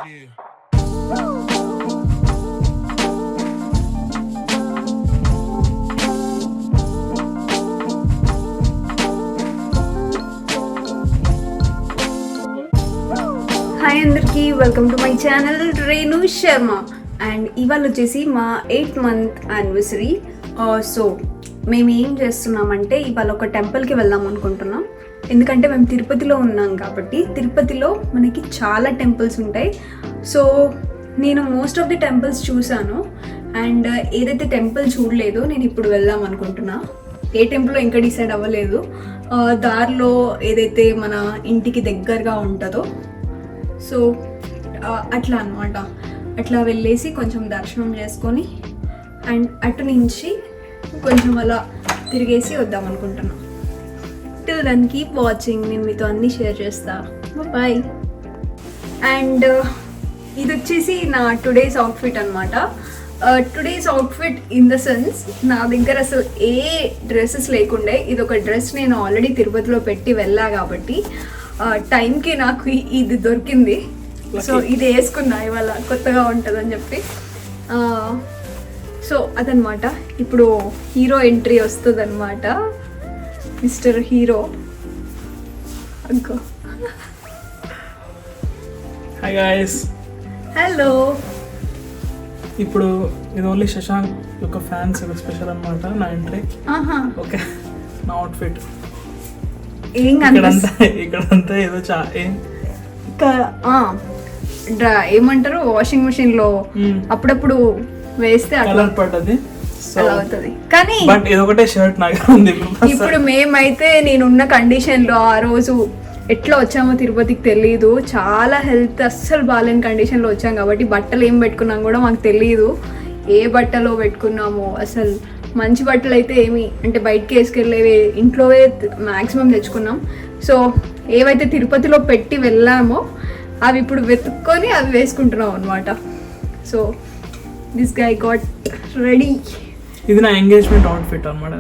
Hi అందరికీ, welcome to my channel Renu Sharma. And ఇవాళ వచ్చేసి మా 8th month యానివర్సరీ. సో మేము ఏం చేస్తున్నామంటే ఇవాళ ఒక టెంపుల్కి వెళ్దాం అనుకుంటున్నాం. ఎందుకంటే మేము తిరుపతిలో ఉన్నాం కాబట్టి తిరుపతిలో మనకి చాలా టెంపుల్స్ ఉంటాయి. సో నేను మోస్ట్ ఆఫ్ ది టెంపుల్స్ చూసాను. అండ్ ఏదైతే టెంపుల్ చూడలేదో నేను ఇప్పుడు వెళ్దాం అనుకుంటున్నా. ఏ టెంపుల్లో ఇంకా డిసైడ్ అవ్వలేదు. దారిలో ఏదైతే మన ఇంటికి దగ్గరగా ఉంటుందో సో అట్లా అనమాట. అట్లా వెళ్ళేసి కొంచెం దర్శనం చేసుకొని అండ్ అటు నుంచి కొంచెం అలా తిరిగేసి వద్దాం అనుకుంటున్నాం. Till then keep watching. నేను మీతో అన్నీ షేర్ చేస్తా. బాయ్. అండ్ ఇది వచ్చేసి నా టుడేస్ అవుట్ఫిట్ అనమాట. Today's outfit in the sense నా దగ్గర అసలు ఏ డ్రెస్సెస్ లేకుండే. ఇది ఒక డ్రెస్ నేను ఆల్రెడీ తిరుపతిలో పెట్టి వెళ్ళా కాబట్టి టైంకి నాకు ఇది దొరికింది. సో ఇది వేసుకున్నా ఇవాళ కొత్తగా ఉంటుందని చెప్పి. సో అదనమాట. ఇప్పుడు హీరో ఎంట్రీ వస్తుంది అనమాట. Mister hero. Hi guys. Hello. ఇప్పుడు ఇది ఓన్లీ శశాంక్ యొక్క ఫ్యాన్స్ స్పెషల్ అనమాట నా ఎంట్రీ. ఓకే, నా అవుట్ఫిట్ ఏం ఇక్కడంతా ఏదో ఏమంటారు, వాషింగ్ మెషిన్ లో అప్పుడప్పుడు వేస్తే కలర్ పడ్డది అలా అవుతుంది. కానీ బట్ ఇది ఒకటే షర్ట్ నాకు ఉంది. ఇప్పుడు మేమైతే నేనున్న కండిషన్ లో ఆ రోజు ఎట్లా వచ్చామో తిరుపతికి తెలియదు. చాలా హెల్త్ అస్సలు బాగాలేని కండిషన్ లో వచ్చాం కాబట్టి బట్టలు ఏం పెట్టుకున్నాం కూడా మాకు తెలియదు. ఏ బట్టలో పెట్టుకున్నామో అసలు. మంచి బట్టలు అయితే ఏమి అంటే బయటకి వేసుకెళ్ళేవి ఇంట్లోవే మ్యాక్సిమం తెచ్చుకున్నాం. సో ఏవైతే తిరుపతిలో పెట్టి వెళ్ళామో అవి ఇప్పుడు వెతుక్కొని అవి వేసుకుంటున్నాం అనమాట. So this guy got ready. ఇది నా ఎంగేజ్మెంట్ అవుట్ఫిట్ అనమాట.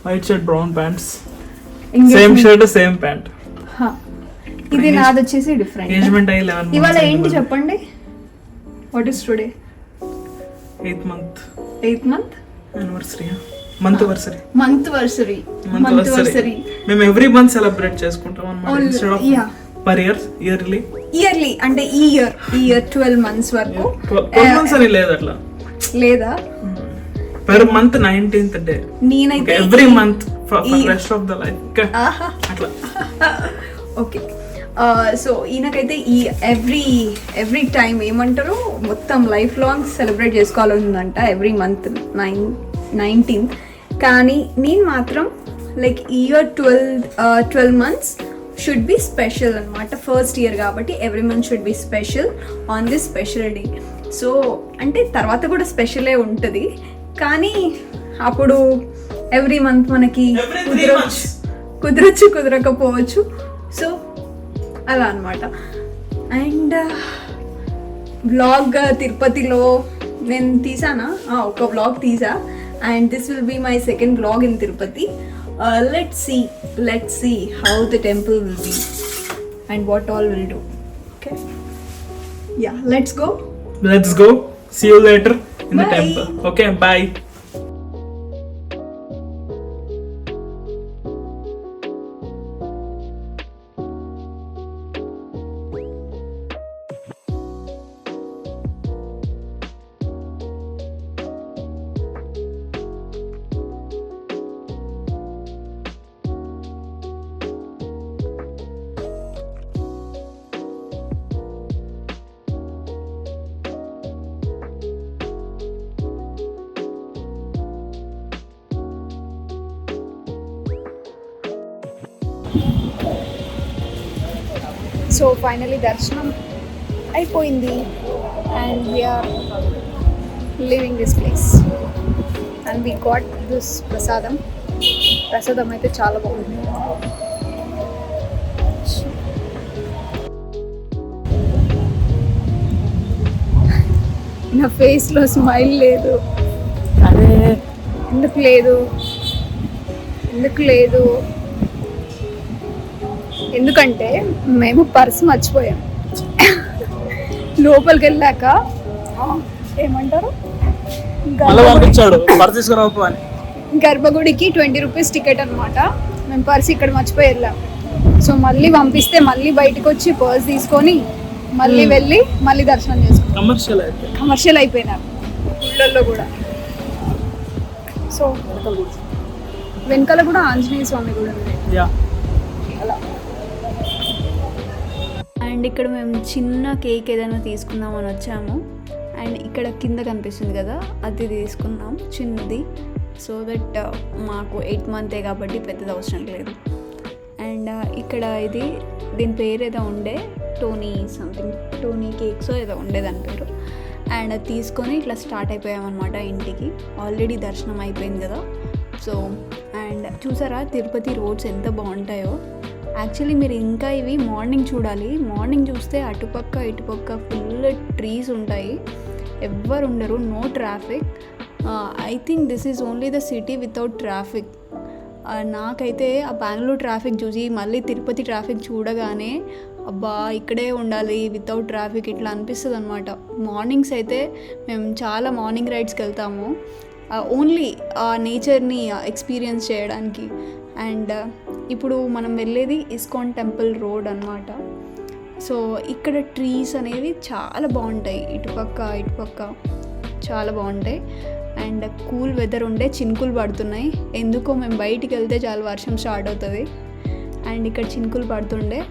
White shirt, brown pants, same shirt same pant. ఇది నాది వచ్చేసి డిఫరెంట్. ఎంగేజ్మెంట్ అయ్యి 11 months. ఇవాళ ఏంటి చెప్పండి? What is today? 8th month anniversary. మేము ఎవ్రీ మంత్ సెలబ్రేట్ చేసుకుంటాం అన్నమాట. ఇన్స్టెడ్ ఆఫ్ పర్ ఇయర్లీ అంటే ఈ ఇయర్ 12 months వరకు 12 months అని లేదు అట్లా లేదా. Per month 19th day. నేనైతే every month for rest of the life అట్లా. ఓకే. సో ఈయనకైతే ఈ ఎవ్రీ టైం ఏమంటారు మొత్తం లైఫ్ లాంగ్ సెలబ్రేట్ చేసుకోవాలందంట ఎవ్రీ మంత్ 19th. కానీ నేను మాత్రం like year 12 months should be special అనమాట. ఫస్ట్ ఇయర్ కాబట్టి every month should be special on this special day. So అంటే తర్వాత కూడా స్పెషలే ఉంటుంది కానీ అప్పుడు ఎవ్రీ మంత్ మనకి కుదరచ్చు కుదరకపోవచ్చు. సో అలా అనమాట. అండ్ వ్లాగ్ తిరుపతిలో నేను తీసానా, ఒక వ్లాగ్ తీసా. And this will be my second vlog in Tirupati. Let's see how the temple will be and what all will do. Okay, ya, let's go. See you later in the temple. Okay, bye. So finally దర్శనం అయిపోయింది and we're leaving this place and we got this prasadam అయితే చాలా బాగుంది. నా ఫేస్లో smile లేదు. ఎందుకు లేదు ఎందుకంటే మేము పర్స్ మర్చిపోయాం. లోపలికి వెళ్ళాక ఏమంటారు మళ్ళీ పంపించాడు పర్స్ తీసుకురావు అని. గర్భగుడికి 20 రూపీస్ టికెట్ అనమాట. మేము పర్స్ ఇక్కడ మర్చిపోయి వెళ్ళాం. సో మళ్ళీ పంపిస్తే మళ్ళీ బయటకు వచ్చి పర్స్ తీసుకొని మళ్ళీ వెళ్ళి మళ్ళీ దర్శనం చేసుకున్నాం. కమర్షియల్ అయిపోయినారు ఊళ్ళల్లో కూడా. సో వెనకాల కూడా ఆంజనేయ స్వామి కూడా ఉంది. అలా. అండ్ ఇక్కడ మేము చిన్న కేక్ ఏదైనా తీసుకుందామని వచ్చాము. అండ్ ఇక్కడ కింద కనిపిస్తుంది కదా, అది తీసుకున్నాం చిన్నది. సో దట్ మాకు 8th మంతే కాబట్టి పెద్దది అవసరం లేదు. అండ్ ఇక్కడ దీని పేరు ఏదో ఉండే టోనీ కేక్స్ ఏదో ఉండే దాని పేరు. అండ్ అది తీసుకొని ఇట్లా స్టార్ట్ అయిపోయామన్నమాట ఇంటికి. ఆల్రెడీ దర్శనం అయిపోయింది కదా. సో అండ్ చూసారా తిరుపతి రోడ్స్ ఎంత బాగుంటాయో. యాక్చువల్లీ మీరు ఇంకా ఇవి మార్నింగ్ చూడాలి. మార్నింగ్ చూస్తే అటుపక్క ఇటుపక్క ఫుల్ ట్రీస్ ఉంటాయి, ఎవ్వరు ఉండరు, no traffic. I think this is only the city without traffic. నాకైతే ఆ బెంగళూరు ట్రాఫిక్ చూసి మళ్ళీ తిరుపతి ట్రాఫిక్ చూడగానే అబ్బా ఇక్కడే ఉండాలి వితౌట్ ట్రాఫిక్ ఇట్లా అనిపిస్తుంది అనమాట. మార్నింగ్స్ అయితే మేము చాలా మార్నింగ్ రైడ్స్కి వెళ్తాము, ఓన్లీ ఆ నేచర్ని ఎక్స్పీరియన్స్ చేయడానికి. అండ్ ఇప్పుడు మనం వెళ్ళేది ఇస్కాన్ టెంపుల్ రోడ్ అనమాట. సో ఇక్కడ ట్రీస్ అనేవి చాలా బాగుంటాయి, ఇటుపక్క చాలా బాగుంటాయి. అండ్ కూల్ వెదర్ ఉండే, చినుకులు పడుతున్నాయి. ఎందుకో మేము బయటికి వెళ్తే చాలా వర్షం స్టార్ట్ అవుతుంది. అండ్ ఇక్కడ చినుకులు పడుతుండే.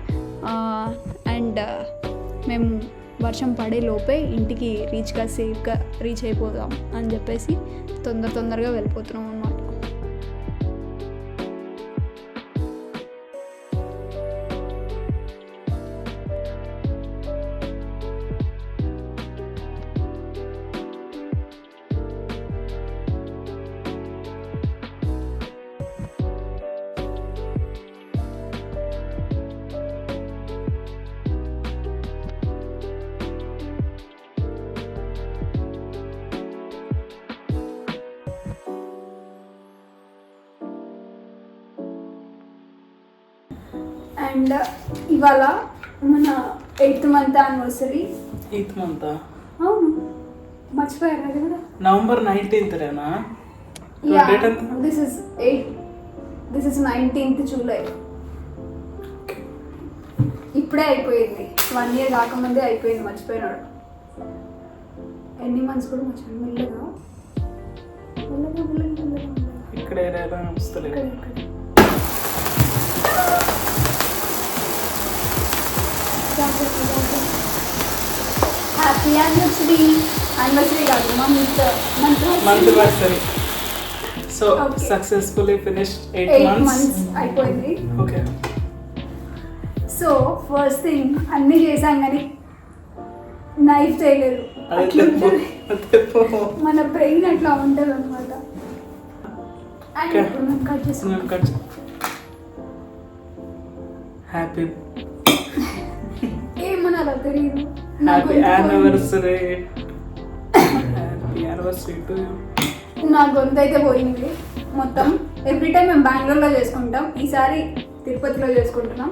అండ్ మేము వర్షం పడే లోపే ఇంటికి సేఫ్గా రీచ్ అయిపోదాం అని చెప్పేసి తొందరగా వెళ్ళిపోతున్నాం అన్నమాట. అండ్ ఇవాళ మన 8th month anniversary. 8th month? అవును, మర్చిపోయారు అది కూడా. నవంబర్ 19th రేనా? This is 19th July. ఇప్పుడే అయిపోయింది, 1 year కాకముందే అయిపోయింది, మర్చిపోయినాడు. ఎన్ని మంత్స్ కూడా మర్చిపోయి ఇక్కడ హ్యాపీ యానివర్సరీ కాదు month anniversary. So successfully finished 8 months అయిపోయింది. ఓకే. సో ఫస్ట్ థింగ్ అన్నీ చేసాం కానీ నైఫ్ చేయలేదు. మన బ్రెయిన్ అట్లా ఉంటుంది అనమాట. అండ్ ఇప్పుడు మేము కట్ చేస్తాం. హ్యాపీ ఏమన్నా తెలియదు. Happy anniversary. Happy anniversary to you. నా గొంతు అయితే పోయింది మొత్తం. ఎవ్రీ టైం మేము బెంగళూరులో చేసుకుంటాం, ఈసారి తిరుపతిలో చేసుకుంటున్నాం.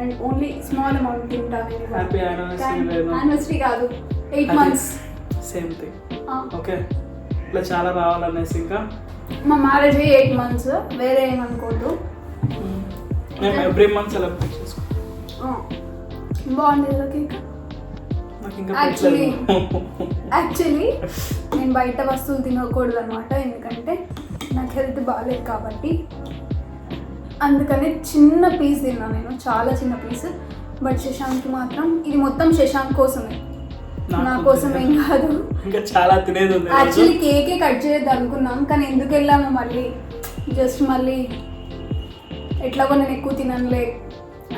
అండ్ ఓన్లీ స్మాల్ అమౌంట్ తింటాను. Happy anniversary. యానివర్సరీ కాదు, 8 months సేమ్ థింగ్. ఓకే, ఇట్లా చాలా రావాలనేసి. ఇంకా మా మ్యారేజ్ 8 months, వేరే ఏమనుకోవద్దు. మేము ఎవ్రీ మంత్ సెలబ్రేట్ చేసుకుంటాం. బాగుంది కదా కేక్. యాక్చువల్లీ నేను బయట వస్తువులు తినకూడదు అనమాట, ఎందుకంటే నాకు హెల్త్ బాగాలేదు కాబట్టి. అందుకని చిన్న పీస్ తిన్నాను నేను, చాలా చిన్న పీస్. బట్ శశాంక్కి మాత్రం ఇది మొత్తం శశాంక్ కోసమే, నా కోసం ఏం కాదు. ఇంకా చాలా తినేది ఉంది. యాక్చువల్లీ కేకే కట్ చేయొద్దు అనుకున్నాం, కానీ ఎందుకు వెళ్ళాము మళ్ళీ, జస్ట్ మళ్ళీ ఎట్లాగో నేను ఎక్కువ తిననులే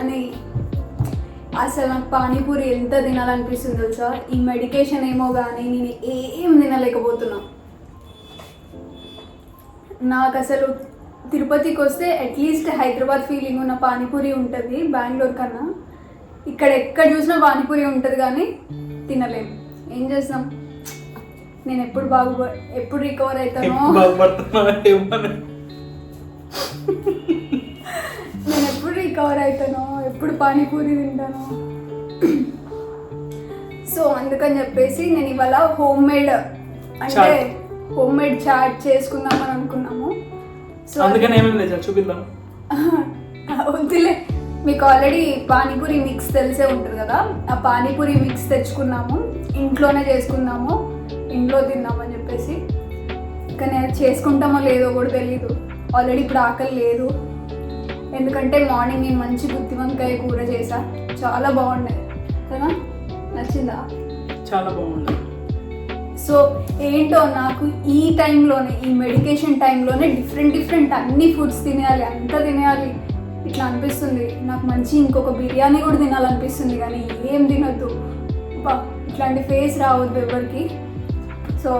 అని. అసలు నాకు పానీపూరి ఎంత తినాలనిపిస్తుంది తెలుసా. ఈ మెడికేషన్ ఏమో కానీ నేను ఏం తినలేకపోతున్నా. నాకు అసలు తిరుపతికి వస్తే అట్లీస్ట్ హైదరాబాద్ ఫీలింగ్ ఉన్న పానీపూరి ఉంటుంది బెంగళూరు కన్నా. ఇక్కడ ఎక్కడ చూసినా పానీపూరి ఉంటుంది కానీ తినలేము. ఏం చేస్తాం, నేను ఎప్పుడు రికవర్ అవుతానో, నేను ఎప్పుడు రికవర్ అవుతానో, ఎప్పుడు పానీపూరి తింటానో. సో అందుకని చెప్పేసి నేను ఇవాళ హోమ్ మేడ్ అంటే చాట్. హోమ్ మేడ్ చాట్ చేసుకుందామని అనుకున్నాము. సో అందుకని ఏమేమి తెచ్చా చూపిద్దాం. వద్దులే, మీకు ఆల్రెడీ పానీపూరి మిక్స్ తెలిసే ఉంటుంది కదా, ఆ పానీపూరి మిక్స్ తెచ్చుకున్నాము, ఇంట్లోనే చేసుకుందాము, ఇంట్లో తిందామని చెప్పేసి. కానీ అది చేసుకుంటామో లేదో కూడా తెలీదు. ఆల్రెడీ ఇప్పుడు ఆకలి లేదు, ఎందుకంటే మార్నింగ్ నేను మంచి గుత్తి వంకాయ కూర చేసా, చాలా బాగుండేది కదా, నచ్చిందా? చాలా బాగుంది. సో ఏంటో నాకు ఈ టైంలోనే, ఈ మెడికేషన్ టైంలోనే డిఫరెంట్ అన్ని ఫుడ్స్ తినేయాలి, అంతా తినేయాలి ఇట్లా అనిపిస్తుంది. నాకు మంచి ఇంకొక బిర్యానీ కూడా తినాలనిపిస్తుంది, కానీ ఏం తినొద్దు, ఇట్లాంటి ఫేస్ రావద్దు ఎవరికి. సో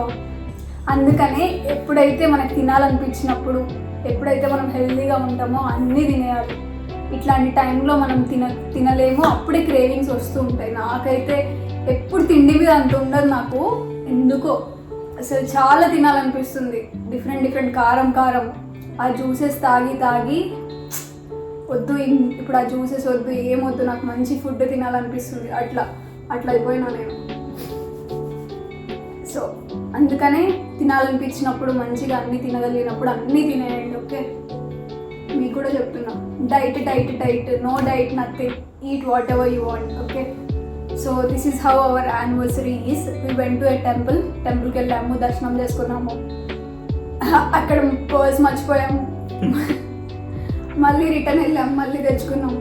అందుకనే ఎప్పుడైతే మనకు తినాలనిపించినప్పుడు, ఎప్పుడైతే మనం హెల్తీగా ఉంటామో అన్నీ తినేయాలి. ఇట్లాంటి టైంలో మనం తినలేము, అప్పుడే క్రేవింగ్స్ వస్తూ ఉంటాయి. నాకైతే ఎప్పుడు తిండి మీద అంత ఉండదు, నాకు ఎందుకో అసలు చాలా తినాలనిపిస్తుంది. డిఫరెంట్ కారం ఆ జ్యూసెస్ తాగి వద్దు, ఇప్పుడు ఆ జ్యూసెస్ వద్దు, ఏమొద్దు, నాకు మంచి ఫుడ్ తినాలనిపిస్తుంది. అట్లా అయిపోయినా నేను. సో అందుకనే తినాలనిపించినప్పుడు, మంచిగా అన్నీ తినగలిగినప్పుడు అన్నీ తినేయండి, ఓకే? మీకు కూడా చెప్తున్నా, diet, no diet, nothing, eat whatever you want, okay? So this is how our anniversary is. We went to a టెంపుల్కి వెళ్ళాము, దర్శనం చేసుకున్నాము, అక్కడ పర్స్ మర్చిపోయాము, మళ్ళీ రిటర్న్ వెళ్ళాము, మళ్ళీ తెచ్చుకున్నాము.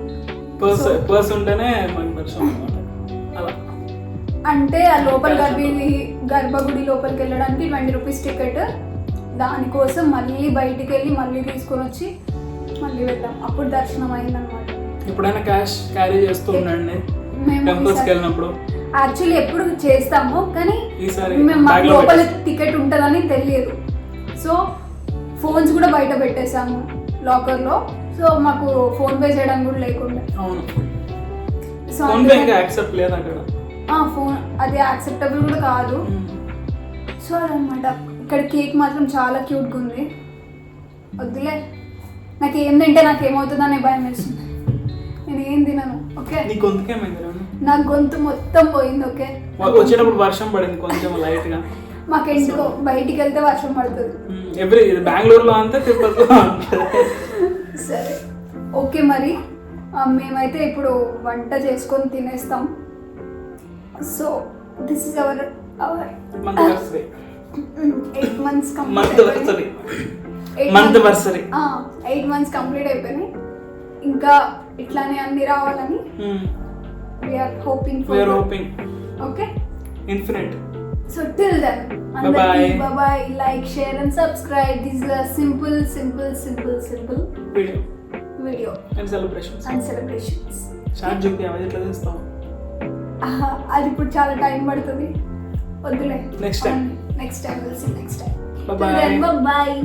పర్స్ ఉంటేనే మనకి పరిచయం అన్నమాట. అలా అంటే ఆ గర్భగుడి లోపలికి వెళ్ళడానికి 20 రూపీస్ టికెట్, దానికోసం మళ్ళీ బయటికి వెళ్ళి మళ్ళీ తీసుకొని వచ్చి మళ్ళీ వెళ్ళాం, అప్పుడు దర్శనం అయిందనమాట. ఎప్పుడైనా క్యాష్ క్యారీ చేస్తూ ఉండండి టెంపుల్స్కి వెళ్ళినప్పుడు. యాక్చువల్లీ ఎప్పుడు చేస్తాము, కానీ ఈసారి మేము మాకు లోపల టికెట్ ఉంటుందని తెలియదు. సో ఫోన్స్ కూడా బయట పెట్టేసాము లాకర్లో, సో మాకు ఫోన్ పే చేయడానికి కూడా లేకుండా. అవును, సో ఫోన్ పే ఇంకా యాక్సెప్ట్ లేదు అక్కడ. ఫోన్ అది యాక్సెప్టబుల్ కూడా కాదు. సో అదనమాట. ఇక్కడ కేక్ మాత్రం చాలా క్యూట్గా ఉంది. వద్దులే, నాకు ఏం తింటే నాకు ఏమవుతుందనే భయం వేస్తుంది. నేను ఏం తినను, ఓకే? నీ గొంతుకేమైంది? నా గొంతు మొత్తం పోయింది, ఓకే? వచ్చేటప్పుడు వర్షం పడింది కొంచెం లైట్ గా. మాకు ఎందుకో బయటికి వెళ్తే వర్షం పడుతుంది. బెంగళూరులో అంతా, తిరుపతిలో సరే, ఓకే. మరి మేమైతే ఇప్పుడు వంట చేసుకొని తినేస్తాం. So this is our 8 months complete అయిపోయినాయి. ఇంకా ఇట్లానే అన్ని రావాలని we are hoping, okay? Infinite. So till then, అందరికీ bye. Like, share and subscribe. This is a simple video and celebrations. చాట్ చూపి అవి ఎట్లా చేస్తాం, అది ఇప్పుడు చాలా టైం పడుతుంది, వద్దులే. Next time will see next time. Bye.